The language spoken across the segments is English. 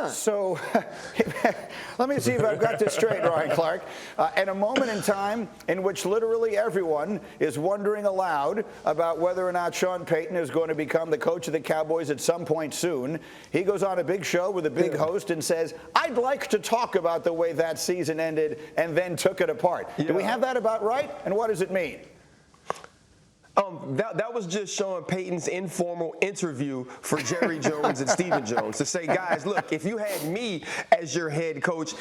So let me see if I've got this straight, Ryan Clark. At a moment in time in which literally everyone is wondering aloud about whether or not Sean Payton is going to become the coach of the Cowboys at some point soon, he goes on a big show with a big host and says, I'd like to talk about the way that season ended, and then took it apart. Do we have that about right? And what does it mean? That was just Sean Payton's informal interview for Jerry Jones and Stephen Jones to say, guys, look, if you had me as your head coach,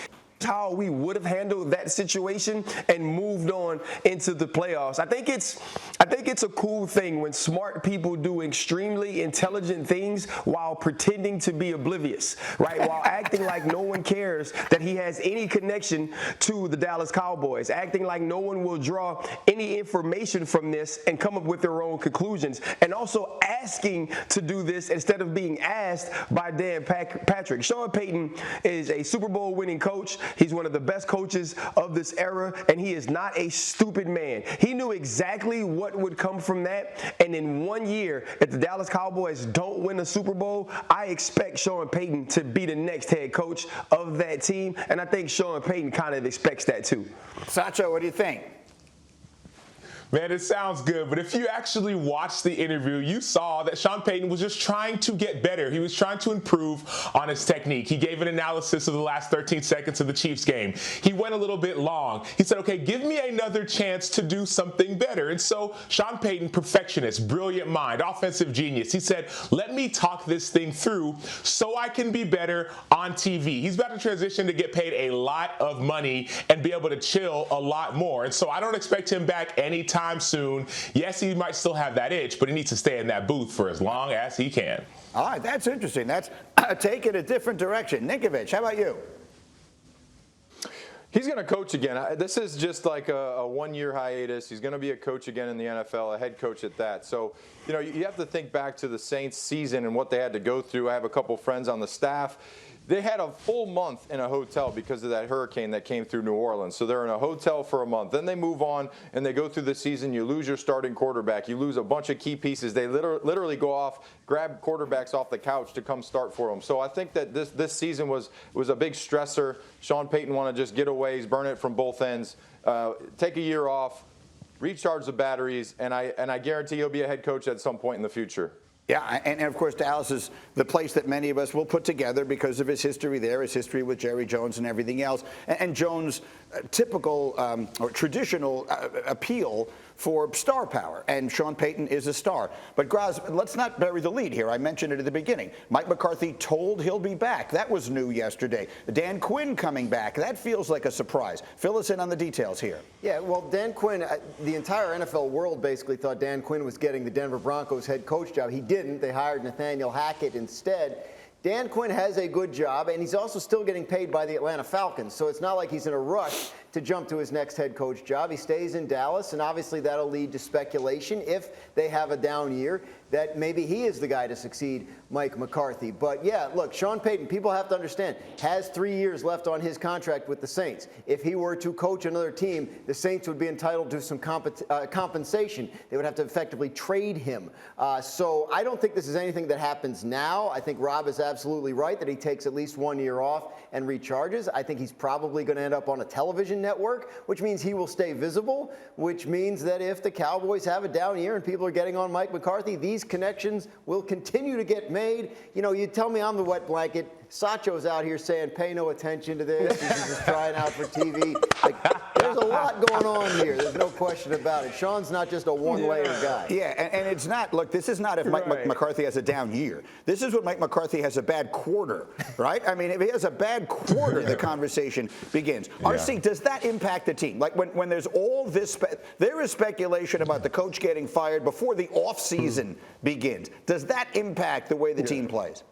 how we would have handled that situation and moved on into the playoffs. I think it's a cool thing when smart people do extremely intelligent things while pretending to be oblivious, right? While acting like no one cares that he has any connection to the Dallas Cowboys, acting like no one will draw any information from this and come up with their own conclusions, and also asking to do this instead of being asked by Dan Patrick. Sean Payton is a Super Bowl winning coach. He's one of the best coaches of this era, and he is not a stupid man. He knew exactly what would come from that, and in 1 year, if the Dallas Cowboys don't win a Super Bowl, I expect Sean Payton to be the next head coach of that team, and I think Sean Payton kind of expects that too. Sacho, what do you think? Man, it sounds good, but if you actually watched the interview, you saw that Sean Payton was just trying to get better. He was trying to improve on his technique. He gave an analysis of the last 13 seconds of the Chiefs game. He went a little bit long. He said, okay, give me another chance to do something better. And so Sean Payton, perfectionist, brilliant mind, offensive genius, he said, let me talk this thing through so I can be better on TV. He's about to transition to get paid a lot of money and be able to chill a lot more. And so I don't expect him back anytime soon. Yes, he might still have that itch, but he needs to stay in that booth for as long as he can. All right, that's interesting. That's taking a different direction. Ninkovich, how about you? He's going to coach again. This is just like a one-year hiatus. He's going to be a coach again in the NFL, a head coach at that. So, you know, you have to think back to the Saints season and what they had to go through. I have a couple friends on the staff. They had a full month in a hotel because of that hurricane that came through New Orleans. So they're in a hotel for a month. Then they move on and they go through the season. You lose your starting quarterback. You lose a bunch of key pieces. They literally go off, grab quarterbacks off the couch to come start for them. So I think that this season was a big stressor. Sean Payton wanted to just get away, burn it from both ends, take a year off, recharge the batteries, and I guarantee he'll be a head coach at some point in the future. Yeah, and of course, Dallas is the place that many of us will put together because of his history there, his history with Jerry Jones and everything else, and Jones' typical or traditional appeal for star power, and Sean Payton is a star. But Graz, let's not bury the lead here. I mentioned it at the beginning. Mike McCarthy told he'll be back. That was new yesterday. Dan Quinn coming back. That feels like a surprise. Fill us in on the details here. Yeah, well, Dan Quinn, the entire NFL world basically thought Dan Quinn was getting the Denver Broncos head coach job. He didn't. They hired Nathaniel Hackett instead. Dan Quinn has a good job, and he's also still getting paid by the Atlanta Falcons, so it's not like he's in a rush to jump to his next head coach job. He stays in Dallas, and obviously that'll lead to speculation if they have a down year that maybe he is the guy to succeed Mike McCarthy. But yeah, look, Sean Payton, people have to understand, has 3 years left on his contract with the Saints. If he were to coach another team, the Saints would be entitled to some compensation. They would have to effectively trade him. So I don't think this is anything that happens now. I think Rob is absolutely right that he takes at least 1 year off and recharges. I think he's probably going to end up on a television network, which means he will stay visible, which means that if the Cowboys have a down year and people are getting on Mike McCarthy, these connections will continue to get made. You know, you tell me I'm the wet blanket. Sacho's out here saying, pay no attention to this. He's just trying out for TV. Like, there's a lot going on here. There's no question about it. Sean's not just a one-layer guy. Yeah, and it's not, look, this is not if Mike McCarthy has a down year. This is when Mike McCarthy has a bad quarter, right? I mean, if he has a bad quarter, the conversation begins. RC, does that impact the team? Like when there's all this, there is speculation about the coach getting fired before the offseason begins. Does that impact the way the team plays?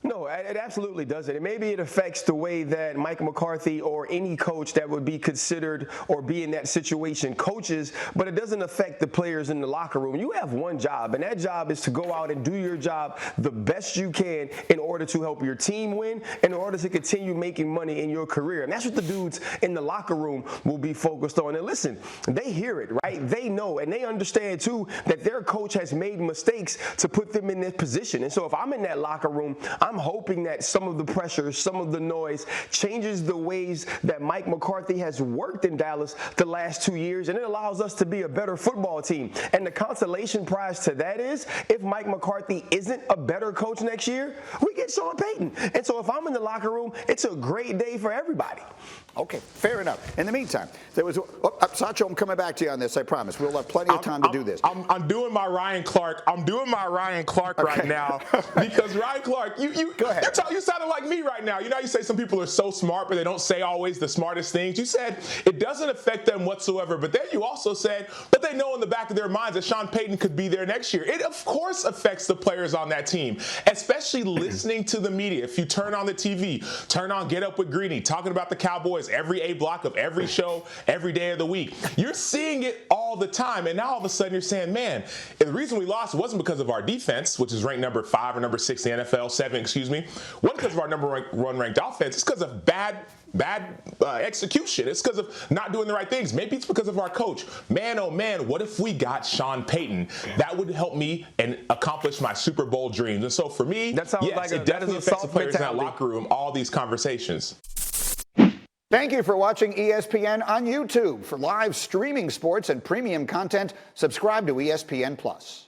No, it absolutely doesn't. And maybe it affects the way that Mike McCarthy or any coach that would be considered or be in that situation coaches, but it doesn't affect the players in the locker room. You have one job, and that job is to go out and do your job the best you can in order order to help your team win, in order to continue making money in your career. And that's what the dudes in the locker room will be focused on. And listen, they hear it, right? They know, and they understand too that their coach has made mistakes to put them in this position. And so if I'm in that locker room, I'm hoping that some of the pressure, some of the noise changes the ways that Mike McCarthy has worked in Dallas the last 2 years, and it allows us to be a better football team. And the consolation prize to that is, if Mike McCarthy isn't a better coach next year, we get Sean Payton. And so if I'm in the locker room, it's a great day for everybody. Okay, fair enough. In the meantime, there was Sacho, I'm coming back to you on this, I promise. We'll have plenty of time to do this. I'm doing my Ryan Clark. I'm doing my Ryan Clark right now because Ryan Clark, Go ahead. You sounded like me right now. You know how you say some people are so smart, but they don't say always the smartest things. You said it doesn't affect them whatsoever, but then you also said, but they know in the back of their minds that Sean Payton could be there next year. It of course affects the players on that team, especially listening to the media. If you turn on the TV, turn on Get Up with Greeny, talking about the Cowboys every A block of every show, every day of the week. You're seeing it all the time, and now all of a sudden you're saying, man, the reason we lost wasn't because of our defense, which is ranked number 5 or number 6 in the NFL, 7, excuse me. Wasn't because of our number one ranked offense. It's because of bad execution. It's because of not doing the right things. Maybe it's because of our coach. Man, oh man, what if we got Sean Payton? That would help me and accomplish my Super Bowl dreams. And so for me, it definitely affects the players in that locker room, all these conversations. Thank you for watching ESPN on YouTube. For live streaming sports and premium content, subscribe to ESPN+.